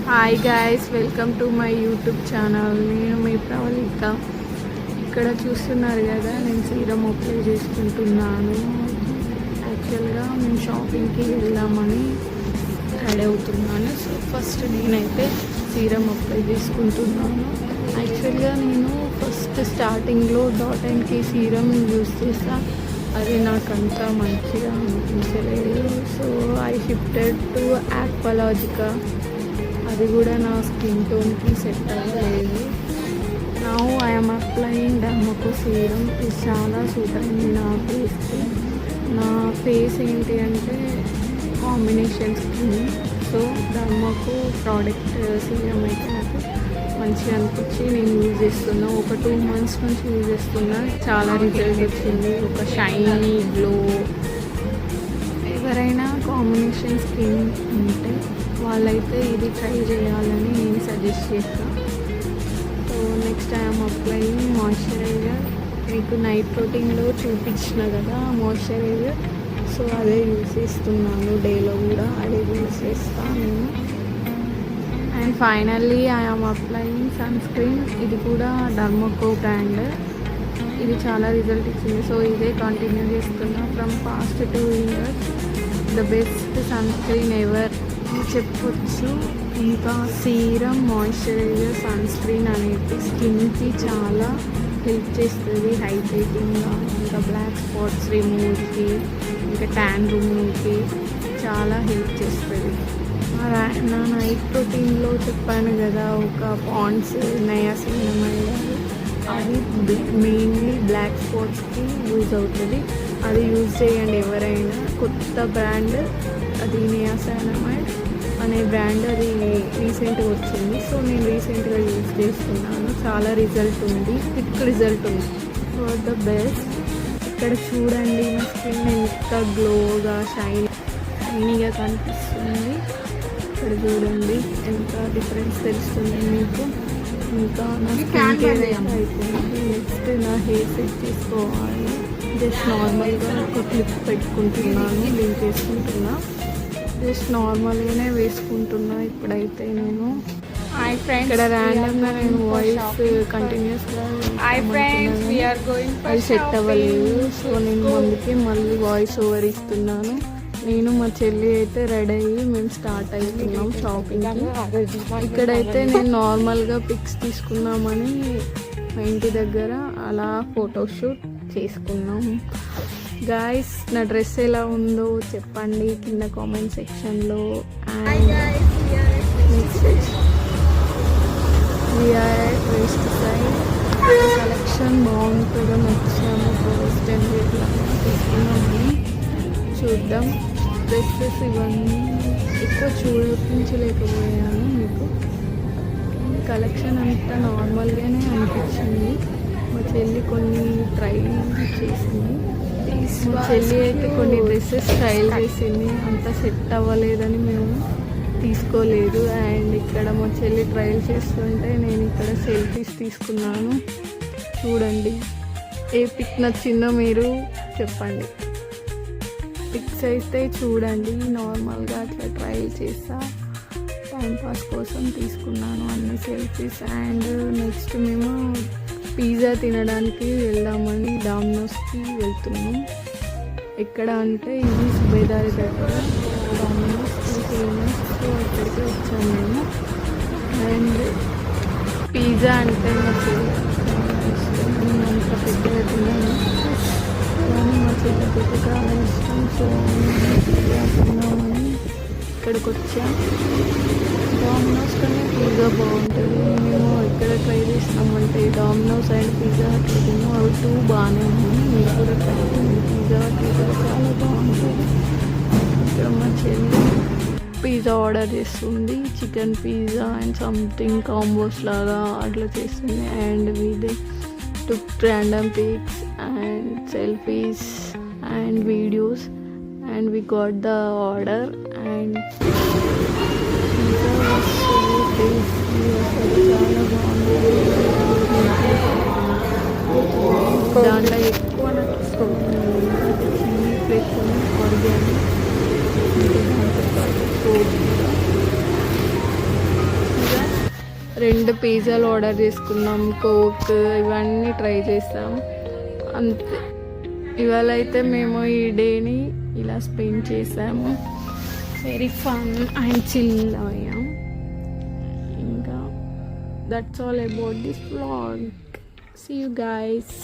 Hi guys, welcome to my YouTube channel. నేను మీ ప్రవళిక. ఇక్కడ చూస్తున్నారు కదా, నేను సీరం అప్లై చేసుకుంటున్నాను. యాక్చువల్గా మేము షాపింగ్కి వెళ్దామని రెడీ అవుతున్నాను. సో ఫస్ట్ నేనైతే సీరం అప్లై చేసుకుంటున్నాను. యాక్చువల్గా నేను ఫస్ట్ స్టార్టింగ్లో డాట్&కి సీరం యూజ్ చేస్తాను. అది నాకంత మంచిగా అనిపించలేదు. So I shifted to Aqualogica. అది కూడా నా స్కిన్ టోన్కి సెట్ అవ్వలేదు. Now I'm applying Derma Co serum. ఇది చాలా సూట్ అయింది నా ఫేస్కి. నా ఫేస్ ఏంటి అంటే combination skin. So Derma Co product serum అయితే నాకు మంచిగా అనిపించి నేను యూజ్ చేస్తున్నా. ఒక 2 months నుంచి యూజ్ చేస్తున్నా. చాలా రిజల్ట్ వచ్చింది. ఒక షైనీ గ్లో. ఎవరైనా కాంబినేషన్ స్కిన్ ఉంటే వాళ్ళైతే ఇది ట్రై చేయాలని నేను సజెస్ట్ చేస్తాను. So next I'm applying moisturiser. మీకు నైట్ ప్రోటీన్లో చూపించిన కదా మాయిశ్చరైజర్. సో అదే యూజ్ చేస్తున్నాను. డేలో కూడా అదే యూజ్ చేస్తాను నేను. And finally I'm applying sunscreen. ఇది కూడా డర్మాకో బ్రాండ్. ఇది చాలా రిజల్ట్ ఇచ్చింది. సో ఇదే కంటిన్యూ చేస్తున్నా from past 2 years. The best sun screen ever చెప్పొచ్చు. ఇంకా సీరం, మాయిశ్చరైజర్, సన్ స్క్రీన్ అనేది స్కిన్కి చాలా హెల్ప్ చేస్తుంది. హైడ్రేటింగ్గా, ఇంకా బ్లాక్ స్పాట్స్ రిమూవ్కి, ఇంకా ట్యాన్ రిమూవ్కి చాలా హెల్ప్ చేస్తుంది. నా నైట్ ప్రోటీన్లో చెప్పాను కదా, ఒక పాండ్స్ నయాసినమైడ్, అది మెయిన్లీ బ్లాక్ స్పాట్స్కి యూజ్ అవుతుంది. అది యూజ్ చేయండి ఎవరైనా. కొత్త బ్రాండ్ అది నియాసినమైడ్ అనే బ్రాండ్. అది రీసెంట్గా వచ్చింది. సో నేను రీసెంట్గా యూజ్ చేస్తున్నాను. చాలా రిజల్ట్ ఉంది. క్విక్ రిజల్ట్ ఉంది. For the best. ఇక్కడ చూడండి, నా స్కిన్ ఎంత గ్లోగా షైనీగా కనిపిస్తుంది. ఇక్కడ చూడండి ఎంత డిఫరెన్స్ తెలుస్తుంది మీకు. ఇంకా నా స్కిన్ కేర్ అయిపోయింది. నెక్స్ట్ నా హెయిర్ సెట్ చేసుకోవాలి. జస్ట్ నార్మల్గా ఒక క్లిప్ పెట్టుకుంటున్నాను. లింక్ చేసుకుంటున్నా. జస్ట్ నార్మల్గానే వేసుకుంటున్నా ఇప్పుడైతే నేను. ఇక్కడ ర్యాండమ్గా నేను వాయిస్ కంటిన్యూస్గా అది సెట్ అవ్వలేదు. సో నేను అందుకే మళ్ళీ వాయిస్ ఓవర్ ఇస్తున్నాను. నేను మా చెల్లి అయితే రెడీ అయ్యి మేము స్టార్ట్ అవుతున్నాం షాపింగ్కి. ఇక్కడైతే నేను నార్మల్గా పిక్స్ తీసుకుందామని మా ఇంటి దగ్గర అలా ఫోటోషూట్ చేసుకున్నాం. గాయస్, నా డ్రెస్ ఎలా ఉందో చెప్పండి కింద కామెంట్ సెక్షన్లో. అండ్ వెస్ట్ సైడ్ కలెక్షన్ బాగుంటుందో నచ్చాము. వెస్టర్న్ వేర్లా తీసుకున్నామని చూద్దాం. డ్రెస్సెస్ ఇవన్నీ ఎక్కువ చూపించలేకపోయాను మీకు. కలెక్షన్ అంతా నార్మల్గానే అనిపించింది. మా చెల్లి కొన్ని ట్రై చేసింది. మా చెల్లి అయితే కొన్ని డ్రెస్సెస్ ట్రైల్ చేసింది. అంత సెట్ అవ్వలేదని మేము తీసుకోలేదు. అండ్ ఇక్కడ మా చెల్లి ట్రైల్ చేస్తుంటే నేను ఇక్కడ సెల్ఫీస్ తీసుకున్నాను. చూడండి, ఏ పిక్ నచ్చిందో మీరు చెప్పండి. పిక్స్ అయితే చూడండి. నార్మల్గా అట్లా ట్రైల్ చేస్తా, టైంపాస్ కోసం తీసుకున్నాను అన్ని సెల్ఫీస్. అండ్ నెక్స్ట్ మేము పిజ్జా తినడానికి వెళ్దామని డామినోస్కి వెళ్తున్నాం. ఎక్కడ అంటే ఇది సుబేదారి దగ్గర డామినోస్ ఫేమస్. సో ఇక్కడికి వచ్చాము మేము. అండ్ పిజ్జా అంటే నాకు ఇష్టం. నేను అంత పెద్దగా తిన్నాను కానీ మా చెల్లికి చాలా ఇష్టం. సో పిజ్జా తిన్నామని ఇక్కడికి వచ్చాం. డామినోస్ కానీ పిజ్జా బాగుంటుంది. మేము ఇక్కడ ట్రై చేసినామంటే డామినోస్ అండ్ పిజ్జా అట్లా తిన్నాం. అవి 2 బాగానే ఉన్నాయి. మీరు కూడా ట్రై చేయండి. పిజ్జా చాలా బాగుంటుంది. ఇక్కడ మా చెల్లి పిజ్జా ఆర్డర్ చేస్తుంది. Chicken pizza and something combos లాగా అట్లా చేస్తుంది. అండ్ వీదే took random pics and selfies and videos and we got the order. And pizza was so tasty. చాలా బాగుంది. దాంట్లో ఎక్కువ నాకు ఇష్టం చిల్లీ ఫ్లేక్స్ ఆర్గానిక్. ఇంకా దాంతో పాటు సోప్ 2 పిజ్జాలు ఆర్డర్ చేసుకున్నాం, కోక్ ఇవన్నీ ట్రై చేసాం అంతే. ఇవాళ అయితే మేము ఈ డేని ఇలా స్పెండ్ చేసాము. వెరీ ఫన్ అండ్ చిల్ అయ్యాం. ఇంకా that's all about this vlog. See you guys.